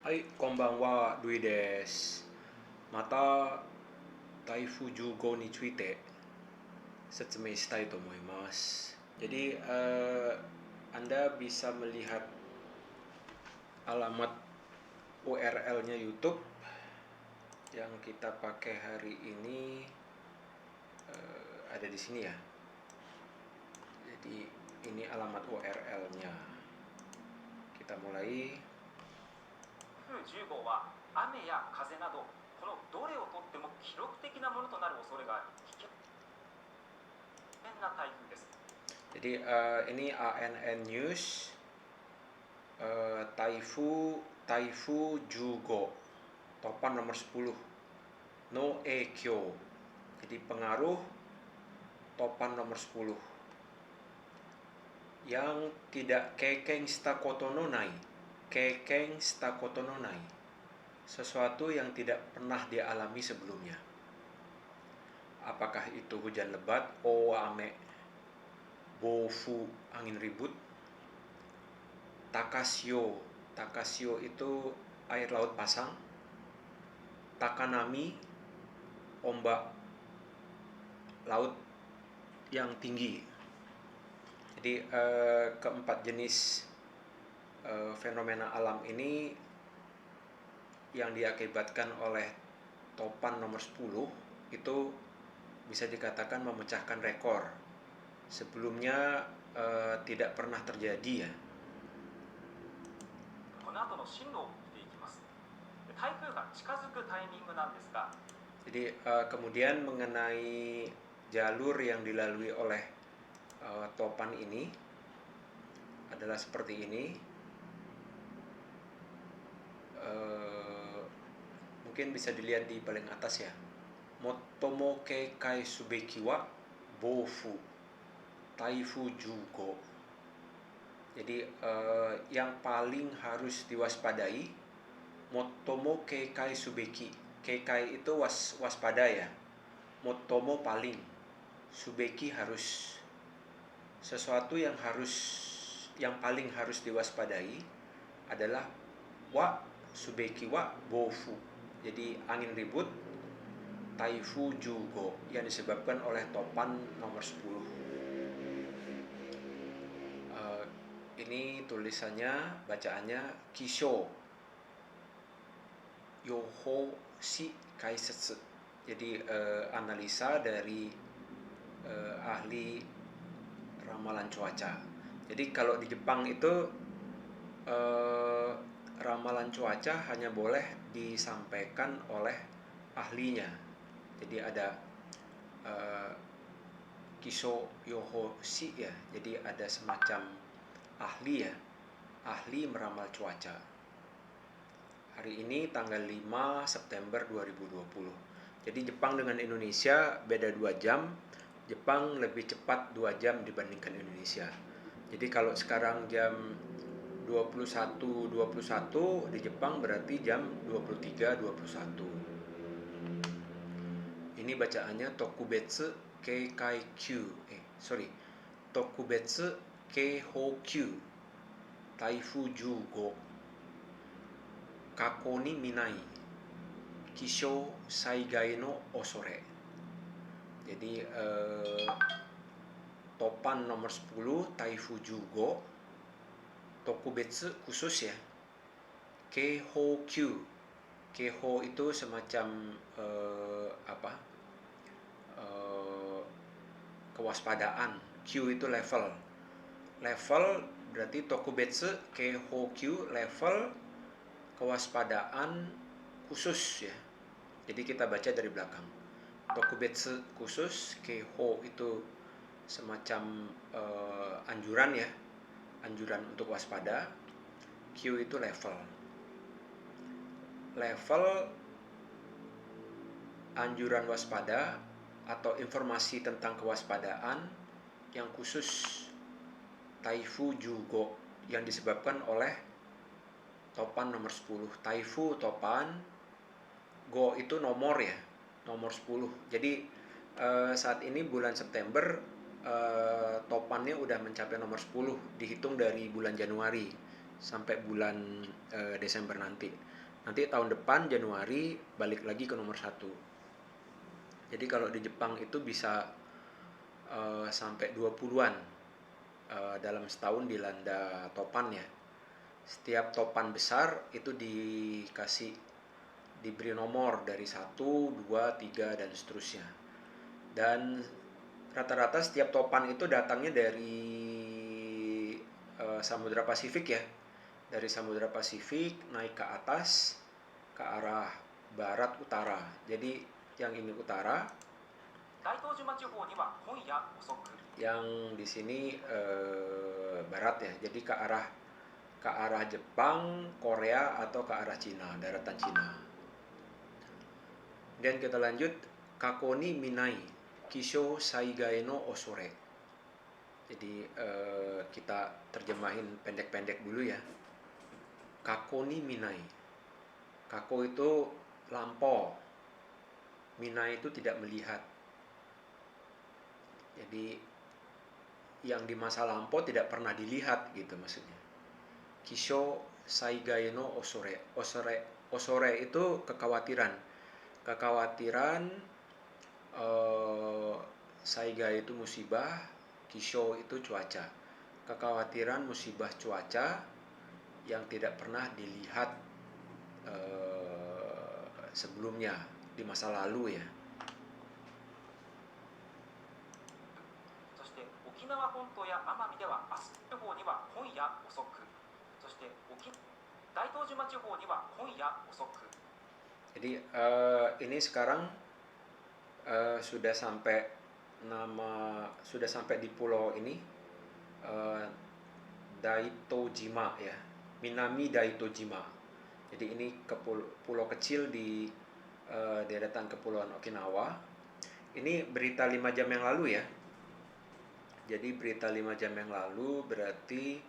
はい、こんばんは、ルイです。また台風10号について説明したいと思います。Jadi Anda bisa melihat alamat URL-nya YouTube yang kita pakai hari ini ada di sini ya. Jadi ini alamat URL-nya. Kita mulai. 風10号は雨や風などこのどれをとっても記録的なものとなる恐れがあり危険な台風です。 Jadi ini ANN News Taifu Jugo topan nomor 10 no Ekyo. Jadi pengaruh topan nomor 10 yang tidak kekeng stakotononai. Kekeng stakotononai, sesuatu yang tidak pernah dialami sebelumnya. Apakah itu hujan lebat, ame, bofu, angin ribut, takasio. Takasio itu air laut pasang, takanami, ombak laut yang tinggi. Jadi keempat jenis fenomena alam ini yang diakibatkan oleh topan nomor 10 itu bisa dikatakan memecahkan rekor. Sebelumnya tidak pernah terjadi ya. この後の進路を見ていきます。台風が近づくタイミングなんですが、 Jadi kemudian mengenai jalur yang dilalui oleh topan ini adalah seperti ini. Mungkin bisa dilihat di paling atas ya. Motomo keikai subeki wa bofu taifu jugo. Jadi yang paling harus diwaspadai motomo keikai subeki. Keikai itu waspada ya. Motomo paling, subeki harus. Sesuatu yang paling harus diwaspadai adalah wa subeki wa bofu. Jadi angin ribut taifu jugo yang disebabkan oleh topan nomor 10. Ini tulisannya, bacaannya Kisho Yoho Si Kaisetsu. Jadi analisa dari ahli ramalan cuaca. Jadi kalau di Jepang itu ramalan cuaca hanya boleh disampaikan oleh ahlinya. Jadi ada Kisho Yoho Si ya. Jadi ada semacam ahli ya, ahli meramal cuaca. Hari ini tanggal 5 September 2020. Jadi Jepang dengan Indonesia beda 2 jam. Jepang lebih cepat 2 jam dibandingkan Indonesia. Jadi kalau sekarang jam 21.21 di Jepang berarti jam 23.21. Ini bacaannya Tokubetsu Keikaikyu. Tokubetsu Keihokyu Taifu Jugo Kako ni minai Kishou Saigai no Osore. Jadi topan nomor 10 Taifu Jugo Tokubetsu khusus ya. Keihokyu. Keiho itu semacam kewaspadaan. Q itu level. Level berarti Tokubetsu Keihokyu level kewaspadaan khusus ya. Jadi kita baca dari belakang. Tokubetsu khusus, Keiho itu semacam anjuran ya. Anjuran untuk waspada. Q itu level. Level anjuran waspada atau informasi tentang kewaspadaan yang khusus Taifu Jugo yang disebabkan oleh topan nomor 10. Taifu topan, go itu nomor ya, nomor 10. Jadi saat ini bulan September topannya udah mencapai nomor 10 dihitung dari bulan Januari sampai bulan Desember nanti. Nanti tahun depan Januari balik lagi ke nomor 1. Jadi kalau di Jepang itu bisa sampai 20-an dalam setahun dilanda topan ya. Setiap topan besar itu diberi nomor dari 1, 2, 3 dan seterusnya. Dan rata-rata setiap topan itu datangnya dari Samudra Pasifik ya. Dari Samudra Pasifik naik ke atas ke arah barat utara. Jadi yang ini utara, 大東島地方には今夜遅く yang di sini barat ya. Jadi ke arah Jepang, Korea atau ke arah Cina, daratan Cina. Dan kita lanjut, Kakoni Minai Kisho Saigai no Osore. Jadi kita terjemahin pendek-pendek dulu ya. Kakoni Minai. Kako itu lampau. Minai itu tidak melihat. Jadi yang di masa lampau tidak pernah dilihat gitu maksudnya. Kisho Saigai no Osore. Osore itu kekhawatiran. Kekhawatiran Saigai itu musibah, Kisho itu cuaca. Kekhawatiran musibah cuaca yang tidak pernah dilihat sebelumnya di masa lalu ya. そして沖縄本島や奄美では明日地方には今夜遅くそして大東島地方には今夜遅く Jadi ini sekarang sudah sampai di pulau ini, Daitojima ya, Minami Daitojima. Jadi ini pulau kecil di deretan kepulauan Okinawa. Ini berita 5 jam yang lalu ya. Jadi berita 5 jam yang lalu berarti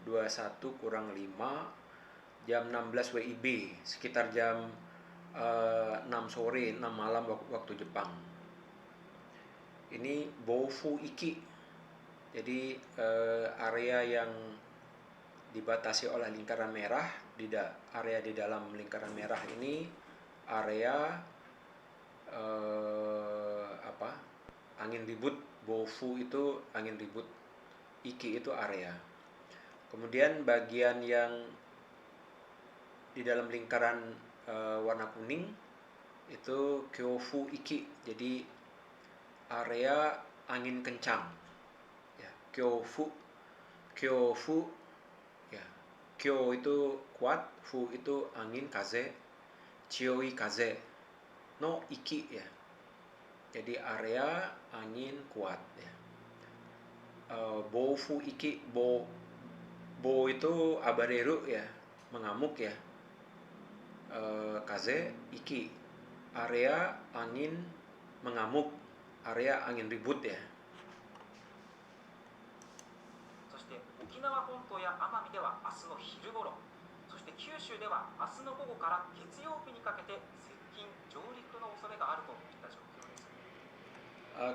21 kurang 5 jam 16 WIB, sekitar jam 6 sore, 6 malam waktu Jepang. Ini Bofu Iki. Jadi area yang dibatasi oleh lingkaran merah, area di dalam lingkaran merah ini area angin ribut. Bofu itu angin ribut, Iki itu area. Kemudian bagian yang di dalam lingkaran warna kuning itu Kyofu Iki, jadi area angin kencang ya. Kyofu ya. Kyo itu kuat, fu itu angin, kaze, chioi kaze no iki ya. Jadi area angin kuat ya. Bofu iki, bo itu abareru ya, mengamuk ya. Kaze, iki, area angin mengamuk, area angin ribut ya. そして沖縄本島や奄美では明日の昼頃そして九州では明日の午後から月曜日にかけて接近上陸の恐れがあるといった状況です。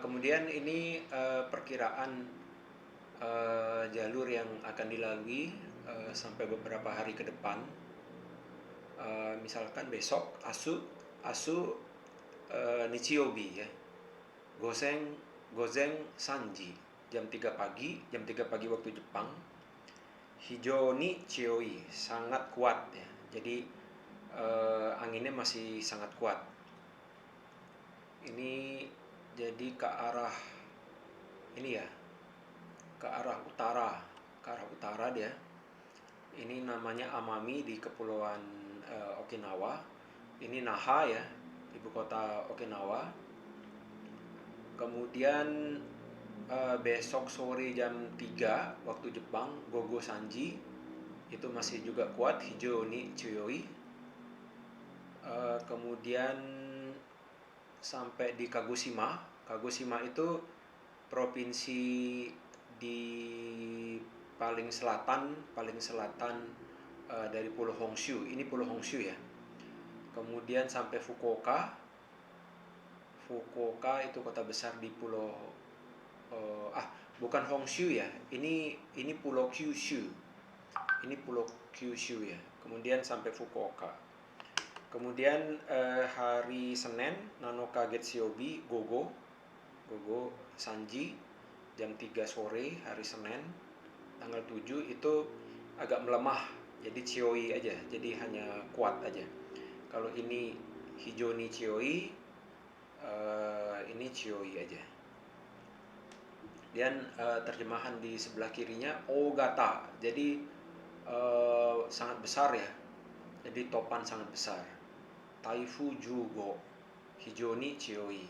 Kemudian ini perkiraan jalur yang akan dilalui sampai beberapa hari ke depan. Misalkan besok asu Nichiyobi ya, Gozen Sanji, jam 3 pagi waktu Jepang. Hijau ni chioi, sangat kuat ya. Jadi anginnya masih sangat kuat. Ini jadi ke arah ini ya, ke arah utara dia. Ini namanya Amami di kepulauan Okinawa. Ini Naha ya, ibu kota Okinawa. Kemudian besok sore jam 3 waktu Jepang, Gogo Sanji itu masih juga kuat, hijau ni chiyoi. Kemudian sampai di Kagoshima. Kagoshima itu provinsi di paling selatan dari Pulau Honshu. Ini Pulau Honshu ya. Kemudian sampai Fukuoka. Fukuoka itu kota besar di pulau bukan Honshu ya. Ini Pulau Kyushu. Ini Pulau Kyushu ya. Kemudian sampai Fukuoka. Kemudian hari Senin Nanoka Getsuyobi Gogo Sanji jam 3 sore hari Senin tanggal 7 itu agak melemah, jadi Chioi aja, jadi hanya kuat aja. Kalau ini hijau ni Chioi, ini Chioi aja. Dan terjemahan di sebelah kirinya Ogata, jadi sangat besar ya, jadi topan sangat besar. Taifu Jugo, hijau ni Chioi,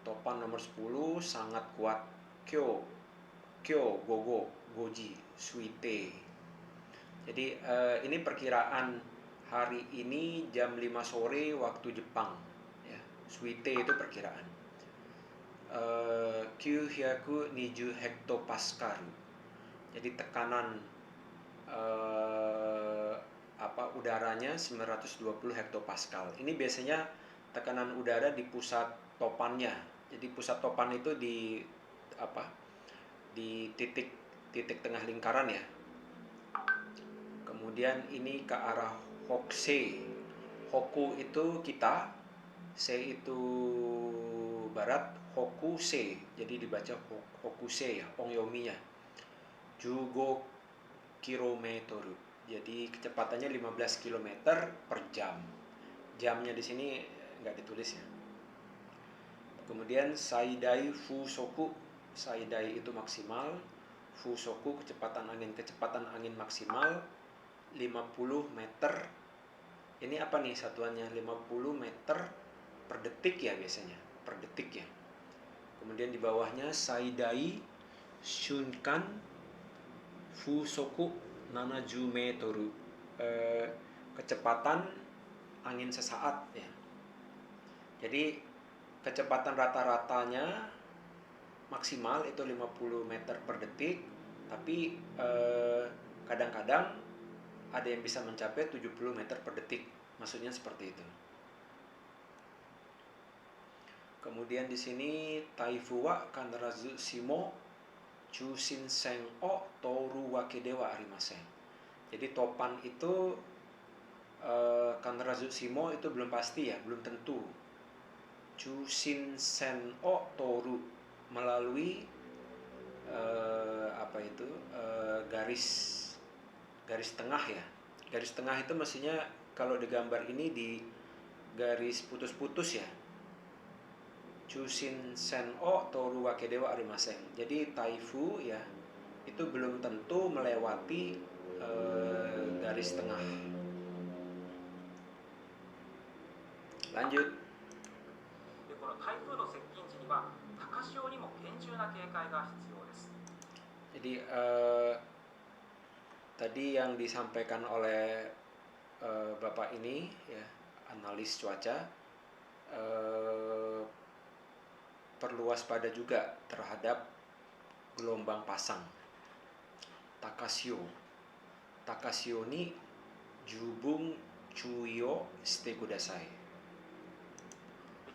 topan nomor 10 sangat kuat. Kyo Gogo Goji Suite. Jadi ini perkiraan hari ini jam 5 sore waktu Jepang ya. Suite itu perkiraan 920 hektopascal. Jadi tekanan udaranya 920 hektopascal. Ini biasanya tekanan udara di pusat topannya. Jadi pusat topan itu di titik tengah lingkaran ya. Kemudian ini ke arah Hokusei. Hoku itu kita, sei itu barat, Hokusei. Jadi dibaca Hokusei ya, ongyominya. 15 km. Jadi kecepatannya 15 km per jam. Jamnya di sini nggak ditulis ya. Kemudian Saidai Fusoku, Saidai itu maksimal, Fusoku kecepatan angin maksimal 50 meter. Ini apa nih satuannya? 50 meter per detik ya biasanya, per detik ya. Kemudian di bawahnya Saidai Shunkan Fusoku 70 meter, kecepatan angin sesaat ya. Jadi kecepatan rata-ratanya maksimal itu 50 meter per detik, tapi kadang-kadang ada yang bisa mencapai 70 meter per detik. Maksudnya seperti itu. Kemudian di sini Taifu wa kanarazu shimo Chushinsen o toru wake de wa arimasen. Jadi topan itu kanarazu shimo itu belum pasti ya, belum tentu. Chushinsen o toru melalui garis tengah ya. Garis tengah itu mestinya kalau di gambar ini di garis putus-putus ya. Chushinsen o toru wake de wa arimasen. Jadi Taifu ya itu belum tentu melewati garis tengah. Lanjut. でこの台風の接近時には高潮にも厳重な警戒が必要です。 Jadi tadi yang disampaikan oleh Bapak ini ya, analis cuaca, perlu waspada juga terhadap gelombang pasang. Takashio ni jubung chuyo shite kudasai.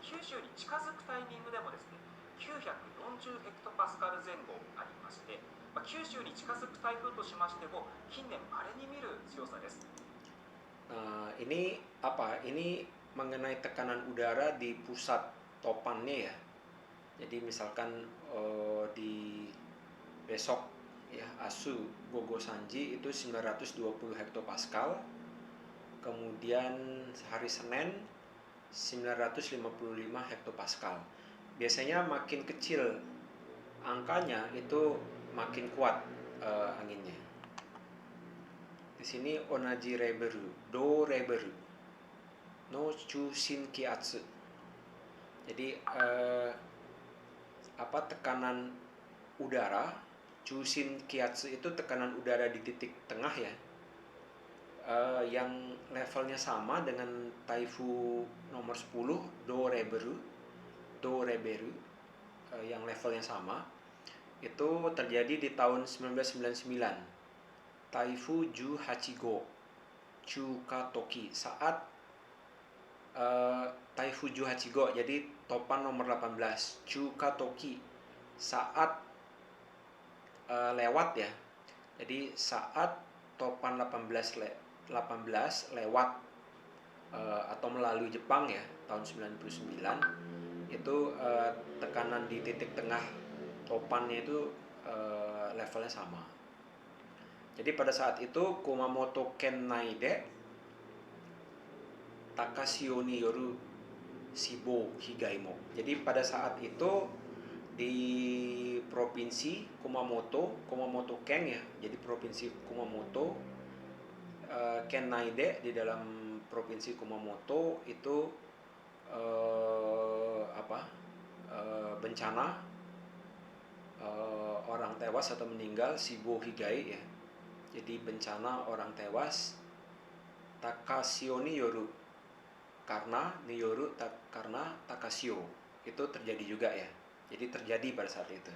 九州に近づくタイミングでもですね、940ヘクトパスカル前後ありまして、九州に近づく台風としましても近年稀に見る強さです。Ini apa? Ini mengenai tekanan udara di pusat topannya ya. Jadi misalkan di besok ya Asu Gogo Sanji itu 920 hektopascal. Kemudian hari Senin 955 hektopascal. Biasanya makin kecil angkanya itu makin kuat anginnya. Di sini onaji reberu, do reberu, no chushin kiatsu. Jadi tekanan udara, chushin kiatsu itu tekanan udara di titik tengah ya, yang levelnya sama dengan Taifu nomor 10 do reberu, yang levelnya sama. Itu terjadi di tahun 1999. Taifu Ju Hachigo Chukatoki saat Taifu Ju Hachigo, jadi topan nomor 18 Chukatoki saat lewat ya. Jadi saat topan 18 lewat atau melalui Jepang ya tahun 99 itu tekanan di titik tengah topannya itu levelnya sama. Jadi pada saat itu Kumamoto Ken Naide Takashio ni yoru Shibo Higaimo. Jadi pada saat itu di provinsi Kumamoto Ken ya. Jadi provinsi Kumamoto, Ken Naide di dalam provinsi Kumamoto itu bencana orang tewas atau meninggal Shibo Higai ya. Jadi bencana orang tewas Takashio ni yoru karena Takashio itu terjadi juga ya. Jadi terjadi pada saat itu.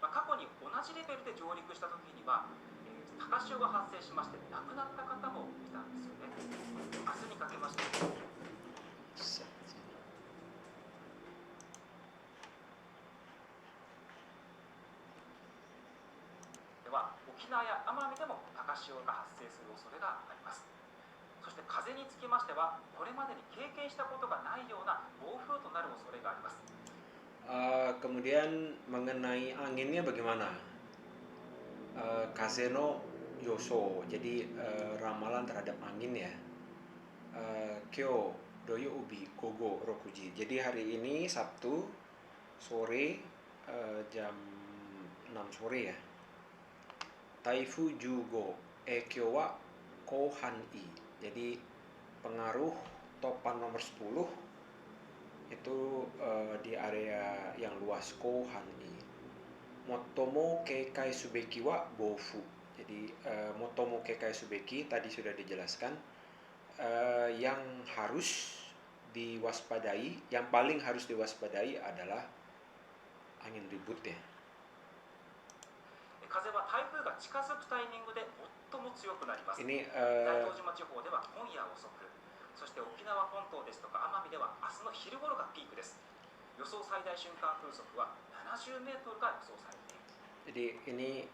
過去に同じレベルで上陸した時には、高潮が発生しまして亡くなった方もいたんですよね。明日にかけましてでは沖縄や奄美でも高潮が発生する恐れがあります。そして風につきましてはこれまでに経験したことがないような暴風となる恐れがあります。Kemudian mengenai anginnya bagaimana? Kazeno Yoso, jadi ramalan terhadap angin ya. Kyo Doyo Ubi Gogo Rokuji. Jadi hari ini Sabtu sore jam 6 sore ya. Taifu Jugo Ekyo wa Kohan I. Jadi pengaruh topan nomor 10 itu di area yang luas Kohan I. Motomo Keikai Subeki wa Bofu. Jadi Motomo Keikai Subeki tadi sudah dijelaskan, yang harus diwaspadai, yang paling harus diwaspadai adalah angin ribut ya. 風は台風が近づくタイミングで最も強くなります。 Ini 大東島地方では今夜遅く、そして沖縄本島ですとか奄美では明日の昼頃がピークです。予想最大瞬間風速は70メートルが予想されている。 jadi ini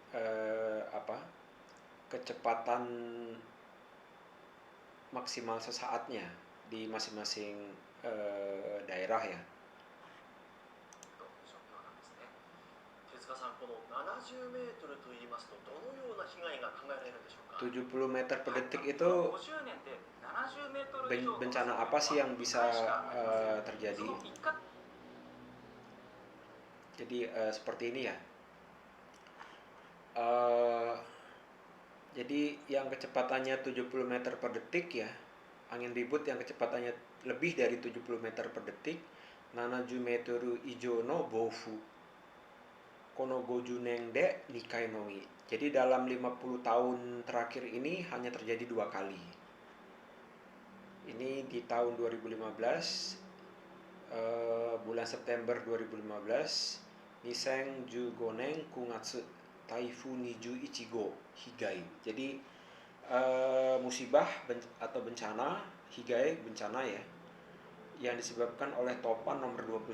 kecepatan maksimal sesaatnya di masing-masing daerah ya. という状況なんですね。手塚さん、この70メートルと言いますと、どのような被害が考えられるんでしょうか。 70 meter per detik こ itu の50年で70メートル以上の bencana apa sih yang bisa terjadi? その一回 Jadi seperti ini ya. Jadi yang kecepatannya 70 meter per detik ya, angin ribut yang kecepatannya lebih dari 70 meter per detik, 70 meteru ijo no bofu kono gojuneng de nikai nongi. Jadi dalam 50 tahun terakhir ini hanya terjadi 2 kali. Ini di tahun 2015, bulan September 2015, Niseng Jugoneng Kungatsu Taifu Niju Ichigo Higai. Jadi musibah atau bencana Higai, bencana ya, yang disebabkan oleh topan nomor 21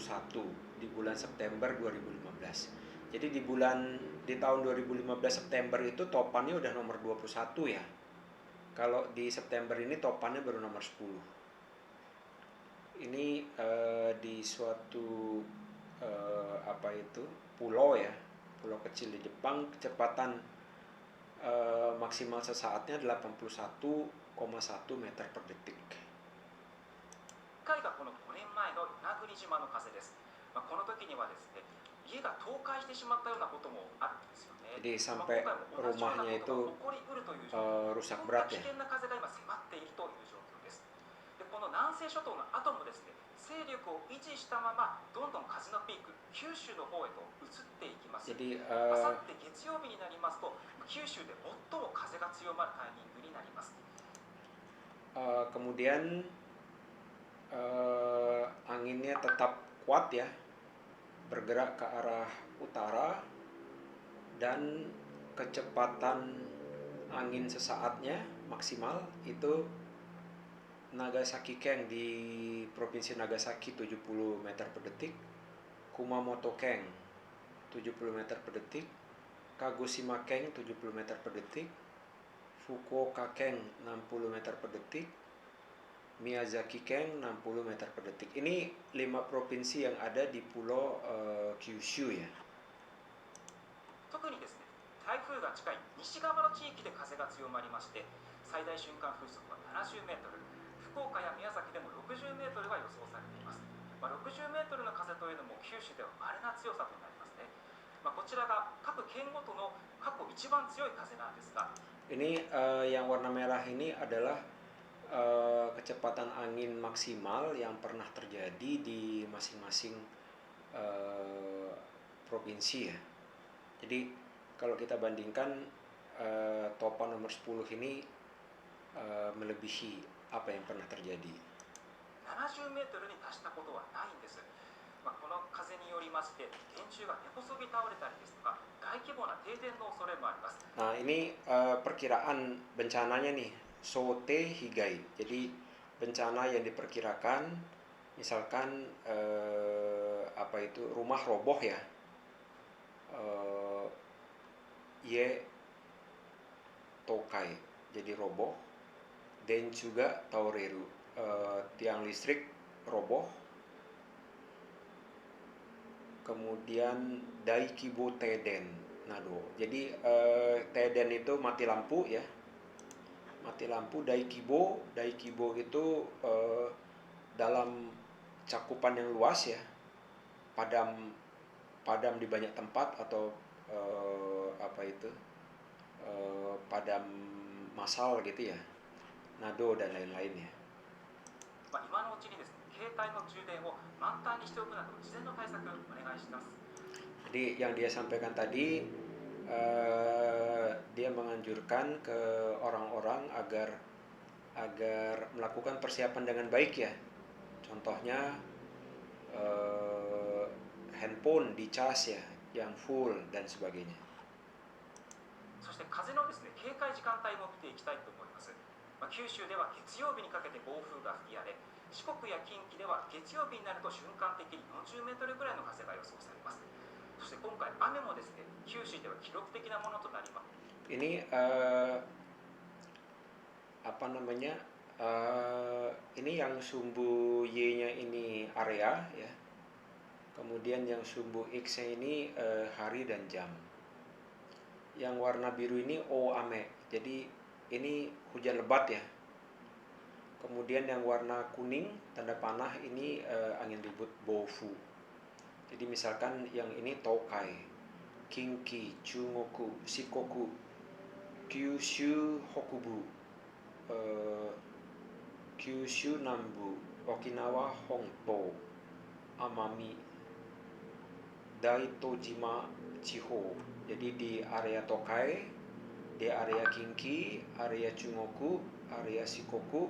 di bulan September 2015. Jadi di tahun 2015 September itu topannya udah nomor 21 ya. Kalau di September ini topannya baru nomor 10. Ini di suatu pulau ya, pulau kecil di Jepang, kecepatan maksimal sesaatnya 81,1 meter per detik. 1回がこの5年前の与那国島の風です。この時にはですね、家が倒壊してしまったようなこともあるんですよね。 Jadi sampai rumahnya itu rusak berat ya. 危険な風が今迫っているという状況です。で、この南西諸島の後もですね、勢力を維持したままどんどん風のピーク、九州の方へと移っていきます。 Jadi あさって月曜日になりますと、九州で最も風が強まるタイミングになります。 kemudian anginnya tetap kuat ya, bergerak ke arah utara, dan kecepatan angin sesaatnya maksimal itu Nagasaki Ken di provinsi Nagasaki 70 meter per detik, Kumamoto Ken 70 meter per detik, Kagoshima Ken 70 meter per detik, Fukuoka Ken 60 meter per detik, Miyazaki Ken 60 meter per detik. Ini 5 provinsi yang ada di pulau Kyushu ya. 特にですね、台風が近い西側の地域で風が強まりまして、最大瞬間風速は70メートル、福岡や宮崎でも60メートルが予想されています。60メートルの風というのも九州では稀な強さとなりますね。こちらが各県ごとの過去一番強い風なんですが、 Ini yang warna merah ini adalah kecepatan angin maksimal yang pernah terjadi di masing-masing provinsi ya. Jadi kalau kita bandingkan topan nomor 10 ini melebihi apa yang pernah terjadi. 70メートルに達したことはないんです。この風によりまして電柱が根こそぎ倒れたりですとか大規模な停電の恐れもあります。 Nah ini perkiraan bencananya nih, Sote Higai. Jadi bencana yang diperkirakan, misalkan apa itu rumah roboh ya, Ye Tokai, jadi roboh, dan juga Taureru, tiang listrik roboh, kemudian Daikibo Teden Nado. Jadi Teden itu mati lampu ya, mati lampu. Daikibo itu dalam cakupan yang luas ya, padam di banyak tempat atau apa itu padam massal gitu ya, Nado dan lain-lain ya. 今のうちにですね、携帯の充電を満タンにしておくなど事前の対策お願いします。 Jadi yang dia sampaikan tadi, dia menganjurkan ke orang-orang agar melakukan persiapan dengan baik ya. Contohnya handphone dicas ya, yang full dan sebagainya. そして風のですね、警戒時間帯も見ていきたいと思います。九州では月曜日にかけて暴風が吹き荒れ、四国や近畿では月曜日になると瞬間的に40メートルぐらいの風が予想されます。そして今回雨もですね、九州では記録的なものとなります。 Ini apa namanya? Ini yang sumbu Y-nya ini area ya. Kemudian yang sumbu X-nya ini hari dan jam. Yang warna biru ini Oame. Jadi ini hujan lebat ya. Kemudian yang warna kuning tanda panah ini angin ribut Bofu. Jadi misalkan yang ini Tokai, Kinki, Chugoku, Shikoku, Kyushu Hokubu, Kyushu Nambu, Okinawa Hongto, Amami, Daitojima Chiho. Jadi di area Tokai, di area Kinki, area Chugoku, area Shikoku,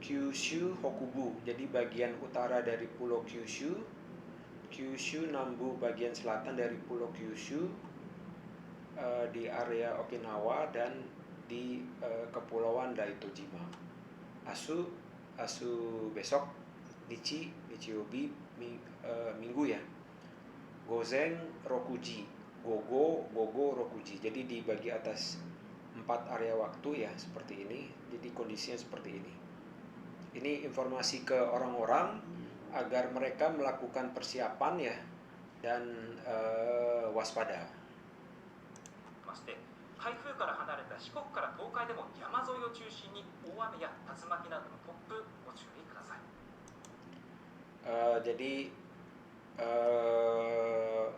Kyushu Hokubu. Jadi bagian utara dari pulau Kyushu, Kyushu Nambu bagian selatan dari pulau Kyushu, di area Okinawa dan di kepulauan Daitojima. Asu besok, Nichiobi minggu ya. Gozen Rokuji, Gogo Rokuji. Jadi dibagi atas 4 area waktu ya seperti ini. Jadi kondisinya seperti ini. Ini informasi ke orang-orang agar mereka melakukan persiapan ya dan waspada. 台風から離れた四国から東海でも山沿いを中心に大雨や竜巻などの突風ご注意ください。Jadi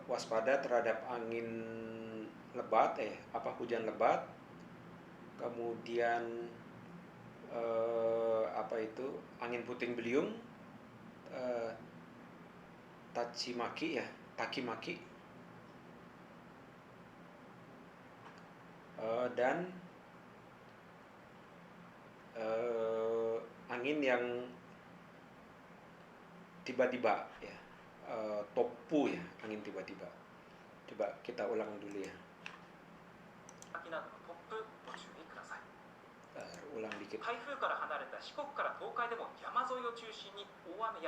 waspada terhadap angin lebat hujan lebat, kemudian apa itu angin puting beliung, takimaki, dan angin yang tiba-tiba ya, topu ya, angin tiba-tiba. Coba kita ulang dulu ya. Ulang dikit. 台風から離れた四国から東海でも山沿いを中心に大雨や